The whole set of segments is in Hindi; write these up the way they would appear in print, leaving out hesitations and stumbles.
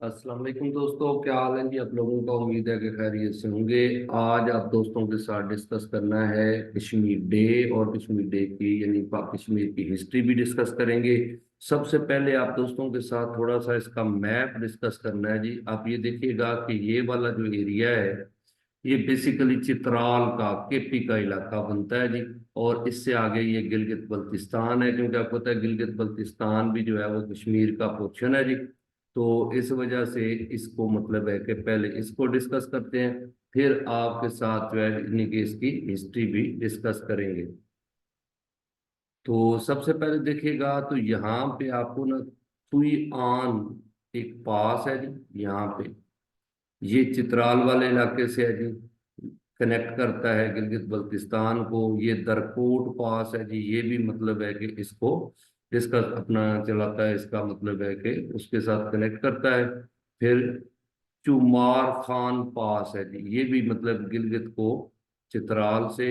अस्सलाम वालेकुम दोस्तों, क्या हाल है जी आप लोगों का। उम्मीद है कि खैरियत से होंगे। आज आप दोस्तों के साथ डिस्कस करना है कश्मीर डे और कश्मीर डे की यानी कश्मीर की हिस्ट्री भी डिस्कस करेंगे। सबसे पहले आप दोस्तों के साथ थोड़ा सा इसका मैप डिस्कस करना है जी। आप ये देखिएगा कि ये वाला जो एरिया है ये बेसिकली चित्राल का केपी का इलाका बनता है जी। और इससे आगे ये गिलगित बल्तिस्तान है, क्योंकि आपको पता है गिलगित बल्तिस्तान भी जो है वो कश्मीर का पोर्शन है जी। तो इस वजह से इसको मतलब है कि पहले इसको डिस्कस करते हैं, फिर आपके साथ जो है यानी कि इसकी हिस्ट्री भी डिस्कस करेंगे। तो सबसे पहले देखिएगा तो यहाँ पे आपको ना तुई आन एक पास है जी। यहाँ पे ये चित्राल वाले इलाके से है जी, कनेक्ट करता है गिलगित बल्तिस्तान को। ये दरकोट पास है जी, ये भी मतलब है कि इसको इसका अपना चलाता है, इसका मतलब है कि उसके साथ कनेक्ट करता है। फिर चुमार खान पास है जी, ये भी मतलब गिलगित को चित्राल से।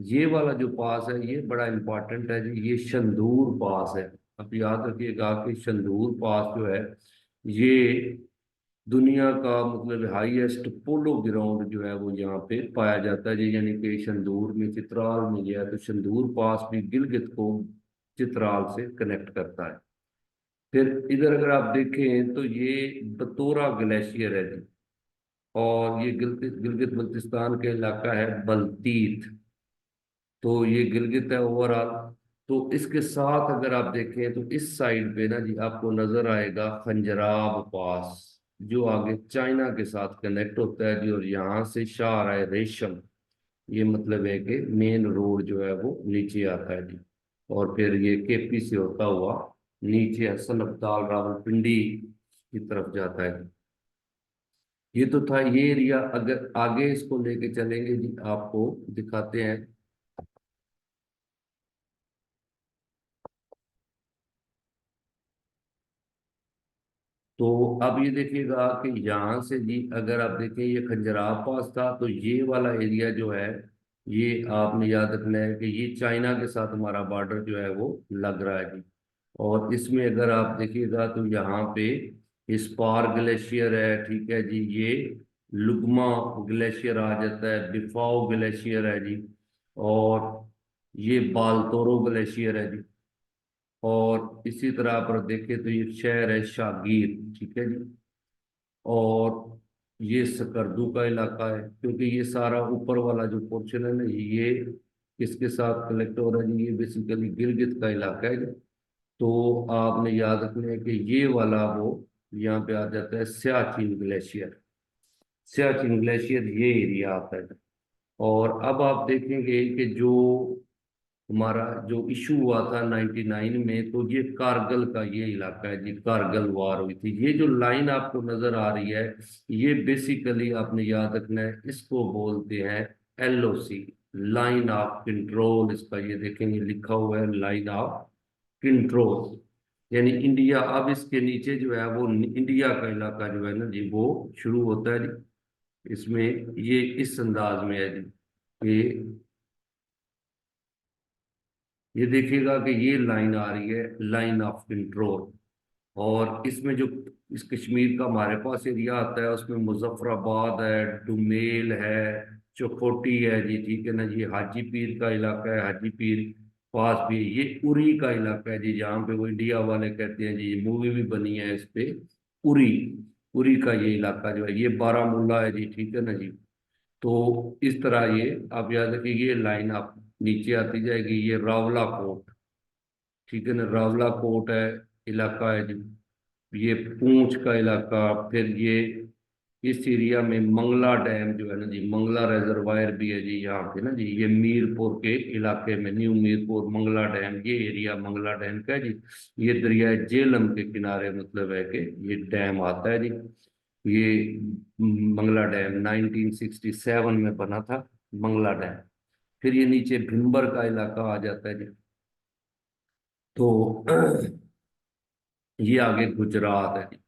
ये वाला जो पास है ये बड़ा इंपॉर्टेंट है जी, ये शंदूर पास है। आप याद रखिएगा कि शंदूर पास जो है ये दुनिया का मतलब हाईएस्ट पोलो ग्राउंड जो है वो यहाँ पे पाया जाता है जी। यानी कि शंदूर में चित्राल में गया तो शंदूर पास भी गिलगित को चित्राल से कनेक्ट करता है। फिर इधर अगर आप देखें तो ये बतौरा ग्लेशियर है जी। और ये गिलगित गिलगित बल्तिस्तान का इलाका है बल्तीत। तो ये गिलगित है ओवरऑल। तो इसके साथ अगर आप देखें तो इस साइड पे ना जी आपको नजर आएगा खंजराब पास, जो आगे चाइना के साथ कनेक्ट होता है जी। और यहाँ से शाह राय रेशम, ये मतलब है कि मेन रोड जो है वो नीचे आता है जी। और फिर ये केपी से होता हुआ नीचे हसन अब्दाल रावलपिंडी की तरफ जाता है। ये तो था ये एरिया। अगर आगे इसको लेके चलेंगे जी आपको दिखाते हैं। तो अब ये देखिएगा कि यहाँ से जी अगर आप देखें ये खंजराब पास था, तो ये वाला एरिया जो है ये आपने याद रखना है कि ये चाइना के साथ हमारा बॉर्डर जो है वो लग रहा है जी। और इसमें अगर आप देखिएगा तो यहाँ पे स्पार ग्लेशियर है, ठीक है जी। ये लुगमा ग्लेशियर आ जाता है, बिफाओ ग्लेशियर है जी। और ये बालतोरो ग्लेशियर है जी। और इसी तरह पर देखें तो ये शहर है शागीर, ठीक है जी। और ये सकर्दू का इलाका है, क्योंकि ये सारा ऊपर वाला जो पोर्शन है ना ये किसके साथ कलेक्ट हो रहा है जी, ये बेसिकली गिलगित का इलाका है जी। तो आपने याद रखना है कि ये वाला वो यहाँ पे आ जाता है सियाचिन ग्लेशियर। सियाचिन ग्लेशियर ये एरिया आता है। और अब आप देखेंगे कि जो हमारा जो इशू हुआ था 99 में, तो ये कारगिल का ये इलाका है जी। कारगिल वार हुई थी। ये जो लाइन आपको नजर आ रही है ये बेसिकली आपने याद रखना है, इसको बोलते हैं एलओसी, लाइन ऑफ कंट्रोल। इसका ये देखेंगे लिखा हुआ है लाइन ऑफ कंट्रोल। यानी इंडिया, अब इसके नीचे जो है वो इंडिया का इलाका जो है ना जी वो शुरू होता है जी। इसमें ये इस अंदाज में है जी। ये ये देखिएगा कि ये लाइन आ रही है लाइन ऑफ कंट्रोल। और इसमें जो इस कश्मीर का हमारे पास एरिया आता है उसमें मुजफ्फराबाद है, डुमेल है, चौखोटी है जी, ठीक है ना जी। हाजी पीर का इलाका है, हाजी पीर पास भी ये उरी का इलाका है जी, जहाँ पे वो इंडिया वाले कहते हैं जी, ये मूवी भी बनी है इस पे, उरी। उरी का ये इलाका जो है ये बारामूला है जी, ठीक है ना जी। तो इस तरह ये आप याद रखिए ये लाइन आप नीचे आती जाएगी। ये रावला कोट, ठीक है ना, रावला कोट है इलाका है जी। ये पूंछ का इलाका। फिर ये इस एरिया में मंगला डैम जो है ना जी, मंगला रिजर्वायर भी है जी यहाँ पे ना जी। ये मीरपुर के इलाके में न्यू मीरपुर मंगला डैम, ये एरिया मंगला डैम का है जी। ये दरिया जेलम के किनारे मतलब है कि ये डैम आता है जी। ये मंगला डैम 1967 में बना था, मंगला डैम। फिर ये नीचे भिंबर का इलाका आ जाता है जी। तो ये आगे गुजरात है जी।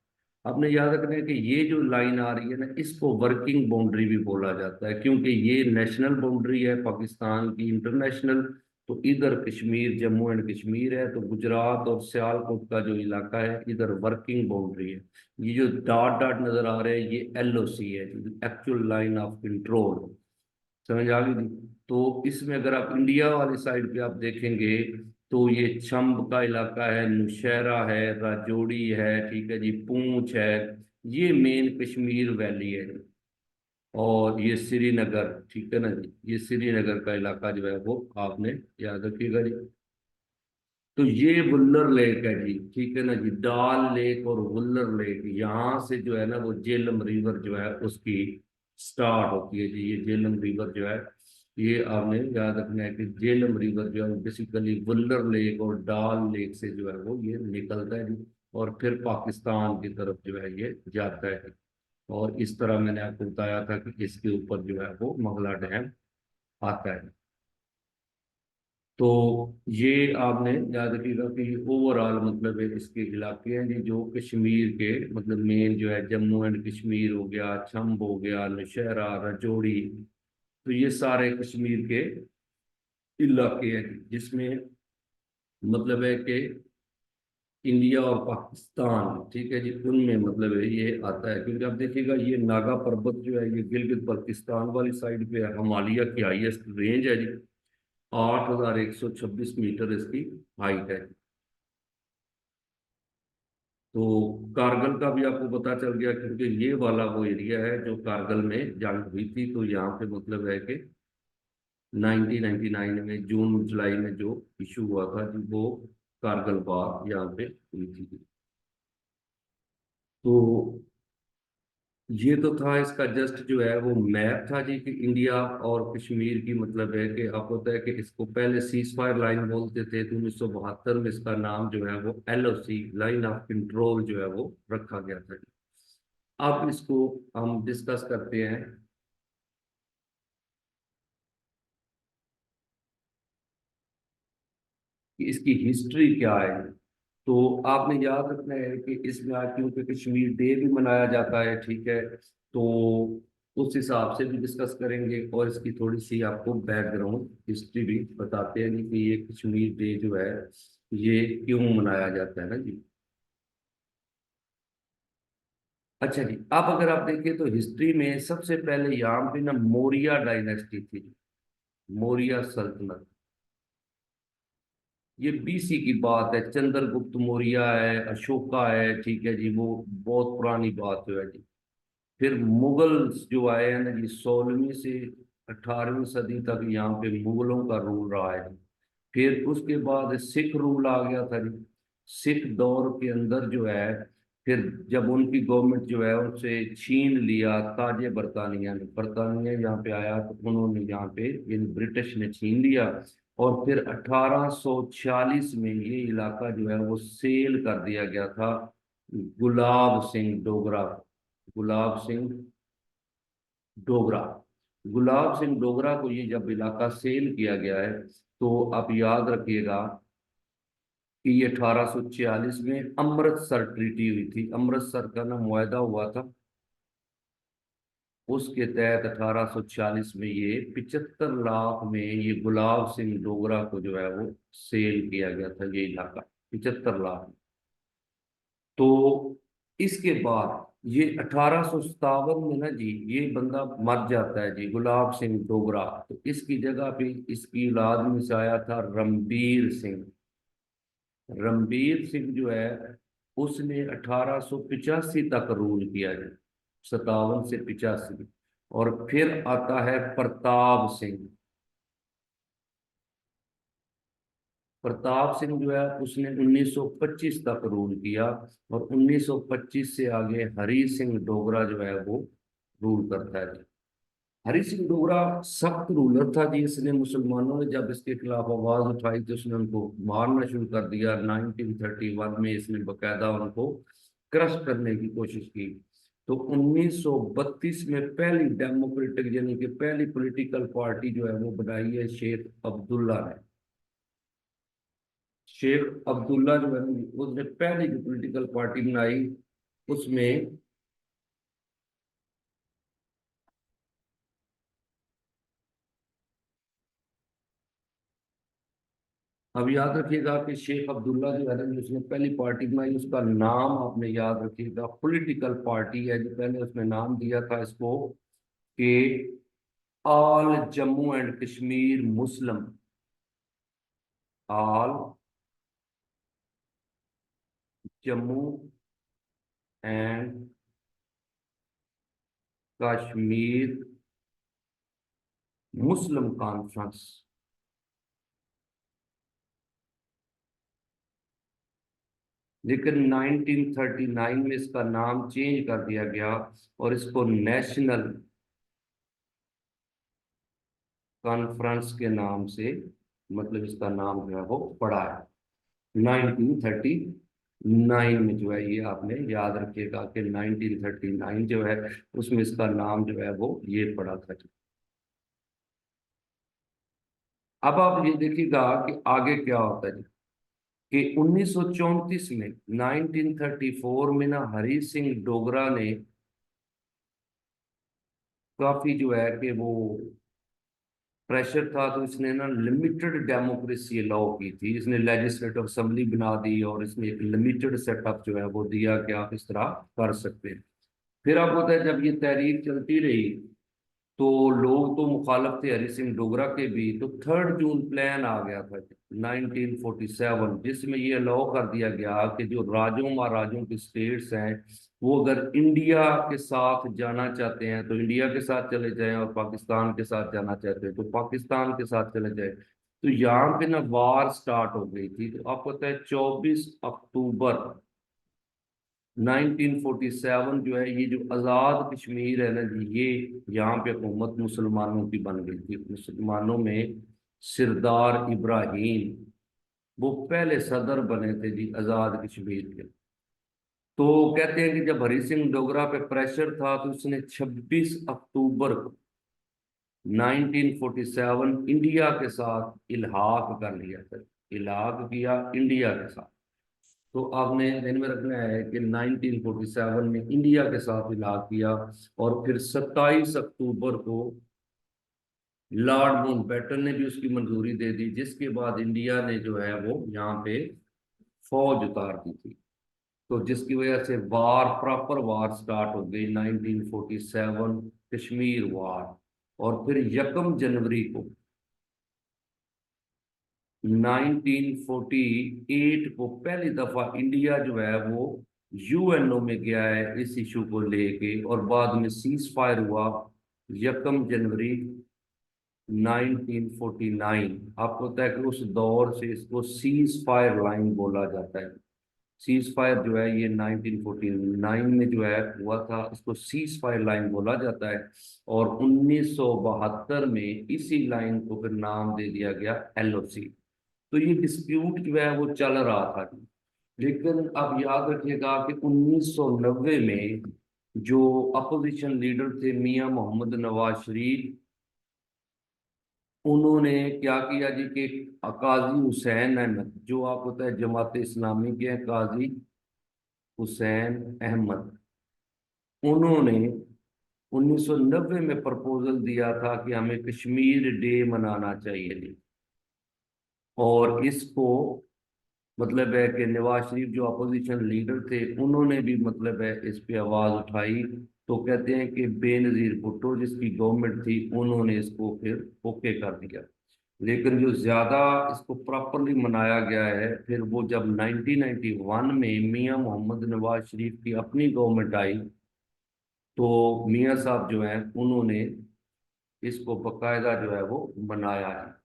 आपने याद रखना है कि ये जो लाइन आ रही है ना इसको वर्किंग बाउंड्री भी बोला जाता है, क्योंकि ये नेशनल बाउंड्री है पाकिस्तान की, इंटरनेशनल। तो इधर कश्मीर, जम्मू एंड कश्मीर है, तो गुजरात और सियालकोट का जो इलाका है इधर वर्किंग बाउंड्री है। ये जो डॉट डॉट नजर आ रहे हैं ये LOC है, एक्चुअल लाइन ऑफ कंट्रोल। समझ आ गई। तो इसमें अगर आप इंडिया वाली साइड पे आप देखेंगे तो ये छंब का इलाका है, नौशहरा है, राजौरी है, ठीक है जी, पूंछ है, ये मेन कश्मीर वैली है। और ये श्रीनगर, ठीक है ना जी, ये श्रीनगर का इलाका जो है वो आपने याद रखिएगा जी। तो ये वुल्लर लेक है जी, ठीक है ना जी, डाल लेक और वुल्लर लेक, यहाँ से जो है ना वो झेलम रिवर जो है उसकी स्टार्ट होती है जी। ये झेलम रिवर जो है, ये आपने याद रखना है कि झेलम रिवर जो है बेसिकली वुल्लर लेक और डाल लेक से जो है वो ये निकलता है जी, और फिर पाकिस्तान की तरफ जो है ये जाता है। और इस तरह मैंने आपको बताया था कि इसके ऊपर जो है वो मंगला डैम आता है। तो ये आपने याद रखिएगा कि ओवरऑल मतलब है इसके इलाके हैं जी जो कश्मीर के मतलब मेन जो है, जम्मू एंड कश्मीर हो गया, छंब हो गया, नौशहरा, राजौरी, तो ये सारे कश्मीर के इलाके हैं जिसमें मतलब है कि इंडिया और पाकिस्तान, ठीक है जी, उनमें मतलब है ये आता है। क्योंकि आप देखिएगा ये नागा पर्वत जो है ये गिलगित बल्तिस्तान वाली साइड पे है, हिमालय की हाईएस्ट रेंज है जी, 8,126 मीटर इसकी हाइट है। तो कारगिल का भी आपको पता चल गया, क्योंकि ये वाला वो एरिया है जो कारगिल में जंग हुई थी। तो यहाँ पे मतलब है कि 1999 में जून जुलाई में जो इशू हुआ था जी, वो कारगिल वार यहाँ पे हुई थी। तो ये तो था इसका जस्ट जो है वो मैप था जी कि इंडिया और कश्मीर की मतलब है कि आपको पता है कि इसको पहले सीज फायर लाइन बोलते थे, तो 1972 में इसका नाम जो है वो LOC लाइन ऑफ कंट्रोल जो है वो रखा गया था। अब इसको हम डिस्कस करते हैं कि इसकी हिस्ट्री क्या है। तो आपने याद रखना है कि इसमें आज क्योंकि कश्मीर डे भी मनाया जाता है, ठीक है, तो उस हिसाब से भी डिस्कस करेंगे और इसकी थोड़ी सी आपको बैकग्राउंड हिस्ट्री भी बताते हैं कि ये कश्मीर डे जो है ये क्यों मनाया जाता है ना जी। अच्छा जी, अब अगर आप देखिए तो हिस्ट्री में सबसे पहले यहाँ पे ना मौर्य डायनेस्टी थी, मौर्य सल्तनत। ये BC की बात है, चंद्रगुप्त मौर्य है, अशोका है, ठीक है जी, वो बहुत पुरानी बात जो है जी। फिर मुगल्स जो आए हैं ना जी, 16वीं से 18वीं सदी तक यहाँ पे मुगलों का रूल रहा है जी। फिर उसके बाद सिख रूल आ गया था जी। सिख दौर के अंदर जो है, फिर जब उनकी गवर्नमेंट जो है उनसे छीन लिया, ताजे बरतानिया ने, बरतानिया यहाँ पे आया तो उन्होंने यहाँ पे इन ब्रिटिश ने छीन लिया। और फिर 1846 में ये इलाका जो है वो सेल कर दिया गया था गुलाब सिंह डोगरा, गुलाब सिंह डोगरा, गुलाब सिंह डोगरा को ये जब इलाका सेल किया गया है, तो आप याद रखिएगा कि ये 1846 में अमृतसर ट्रीटी हुई थी, अमृतसर का ना मुआहदा हुआ था, उसके तहत 1846 में ये 75 लाख में ये गुलाब सिंह डोगरा को जो है वो सेल किया गया था ये इलाका, 75 लाख। तो इसके बाद ये 1857 में ना जी ये बंदा मर जाता है जी, गुलाब सिंह डोगरा। तो इसकी जगह पे इसकी औलाद में से आया था रणबीर सिंह। रणबीर सिंह जो है उसने 1885 तक रूल किया जी, 57 से 85। और फिर आता है प्रताप सिंह। प्रताप सिंह जो है उसने 1925 तक रूल किया। और 1925 से आगे हरी सिंह डोगरा जो है वो रूल करता है। हरी सिंह डोगरा सख्त रूलर था जी, इसने मुसलमानों ने जब इसके खिलाफ आवाज उठाई तो उसने उनको मारना शुरू कर दिया। 1931 में इसने बकायदा उनको क्रश करने की कोशिश की। तो 1932 में पहली डेमोक्रेटिक यानी कि पहली पॉलिटिकल पार्टी जो है वो बनाई है शेख अब्दुल्ला ने। शेख अब्दुल्ला जो है उसने पहली जो पॉलिटिकल पार्टी बनाई उसमें अब याद रखिएगा कि शेख अब्दुल्ला जो है ना, जिसने पहली पार्टी बनाई, उसका नाम आपने याद रखिएगा, पॉलिटिकल पार्टी है जो पहले उसने नाम दिया था इसको कि all Jammu and Kashmir Muslim, all Jammu and Kashmir Muslim conference. लेकिन 1939 में इसका नाम चेंज कर दिया गया और इसको नेशनल कॉन्फ्रेंस के नाम से, मतलब इसका नाम जो है वो पड़ा है 1939 में। जो है ये आपने याद रखिएगा कि 1939 जो है उसमें इसका नाम जो है वो ये पड़ा था। अब आप ये देखिएगा कि आगे क्या होता है कि 1934 में, 1934 में ना हरी सिंह डोगरा ने काफी जो है कि वो प्रेशर था, तो इसने ना लिमिटेड डेमोक्रेसी अलाउ की थी। इसने लेजिस्लेटिव असेंबली बना दी और इसने एक लिमिटेड सेटअप जो है वो दिया कि आप इस तरह कर सकते हैं। फिर आप होता है जब ये तहरीक चलती रही तो लोग तो मुखालफ थे हरि सिंह डोगरा के भी, तो 3 जून प्लान आ गया था 1947, जिसमें ये अलाउ कर दिया गया कि जो राज्यों महाराजों के स्टेट्स हैं वो अगर इंडिया के साथ जाना चाहते हैं तो इंडिया के साथ चले जाएं, और पाकिस्तान के साथ जाना चाहते हैं तो पाकिस्तान के साथ चले जाएं। तो यहाँ पे ना वार स्टार्ट हो गई थी। तो आपको पता है 24 अक्टूबर 1947 जो है, ये जो आज़ाद कश्मीर है ना जी, ये यहाँ पे हुकूमत मुसलमानों की बन गई थी। मुसलमानों में सिरदार इब्राहिम वो पहले सदर बने थे जी आज़ाद कश्मीर के। तो कहते हैं कि जब हरि सिंह डोगरा पे प्रेशर था तो उसने 26 अक्टूबर को 1947 इंडिया के साथ इल्हाक कर लिया था। इल्हाक किया इंडिया के साथ। तो आपने ध्यान में रखना है कि 1947 में इंडिया के साथ इलाहा किया, और फिर 27 अक्टूबर को लॉर्ड माउंटबेटन ने भी उसकी मंजूरी दे दी, जिसके बाद इंडिया ने जो है वो यहाँ पे फौज उतार दी थी। तो जिसकी वजह से वार, प्रॉपर वार स्टार्ट हो गई 1947, कश्मीर वार। और फिर 1 जनवरी को 1948 को पहली दफा इंडिया जो है वो यूएनओ में गया है इस इशू को लेके, और बाद में सीज फायर हुआ 1 जनवरी 1949। आपको पता है कि उस दौर से इसको सीज फायर लाइन बोला जाता है। सीज फायर जो है ये 1949 में जो है हुआ था, इसको सीज फायर लाइन बोला जाता है। और 1972 में इसी लाइन को फिर नाम दे दिया गया एलओसी। तो ये डिस्प्यूट जो है वो चल रहा था। लेकिन अब याद रखिएगा कि 1990 में जो अपोजिशन लीडर थे मियां मोहम्मद नवाज शरीफ, उन्होंने क्या किया जी कि काजी हुसैन अहमद, जो आपको पता है जमात इस्लामी के हैं, काजी हुसैन अहमद, उन्होंने 1990 में प्रपोजल दिया था कि हमें कश्मीर डे मनाना चाहिए जी। और इसको मतलब है कि नवाज शरीफ जो अपोजिशन लीडर थे उन्होंने भी मतलब है इस पे आवाज उठाई। तो कहते हैं कि बेनजीर भुट्टो जिसकी गवर्नमेंट थी उन्होंने इसको फिर ओके कर दिया। लेकिन जो ज्यादा इसको प्रॉपरली मनाया गया है फिर वो जब 1991 में मियां मोहम्मद नवाज शरीफ की अपनी गवर्नमेंट आई, तो मियां साहब जो हैं उन्होंने इसको बकायदा जो है वो मनाया है।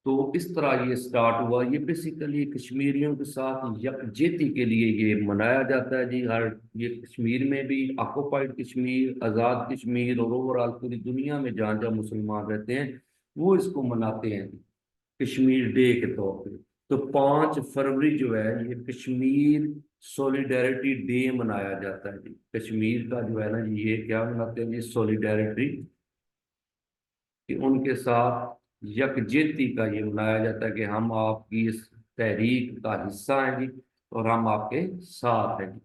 तो इस तरह ये स्टार्ट हुआ। ये बेसिकली कश्मीरियों के साथ यकजहती के लिए ये मनाया जाता है जी। हर ये कश्मीर में भी ऑक्युपाइड कश्मीर, आज़ाद कश्मीर, और ओवरऑल पूरी दुनिया में जहाँ जहाँ मुसलमान रहते हैं वो इसको मनाते हैं कश्मीर डे के तौर पे। तो 5 फरवरी जो है ये कश्मीर सॉलिडेरिटी डे मनाया जाता है जी। कश्मीर का जो है ना जी, ये क्या मनाते हैं जी, सॉलिडेरिटी, कि उनके साथ यकजहती का ये मनाया जाता है कि हम आपकी इस तहरीक का हिस्सा हैं जी, और हम आपके साथ हैं जी।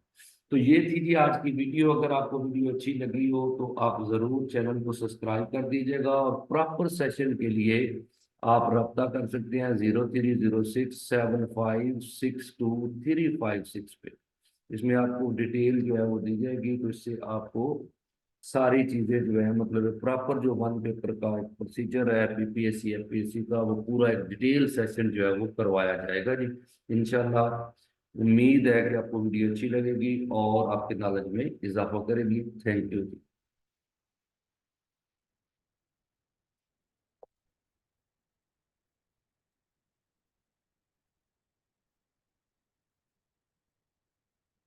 तो ये थी जी आज की वीडियो। अगर आपको वीडियो अच्छी लगी हो तो आप ज़रूर चैनल को सब्सक्राइब कर दीजिएगा, और प्रॉपर सेशन के लिए आप रब्ता कर सकते हैं 0306756235 पे। इसमें आपको डिटेल जो है वो दी जाएगी, तो इससे आपको सारी चीजें जो है मतलब प्रॉपर जो वन पेपर का प्रोसीजर है पीपीएससी एपीएससी का, वो पूरा एक डिटेल सेशन जो है वो करवाया जाएगा जी, इंशाल्लाह। उम्मीद है कि आपको वीडियो अच्छी लगेगी और आपके नॉलेज में इजाफा करेगी। Thank you.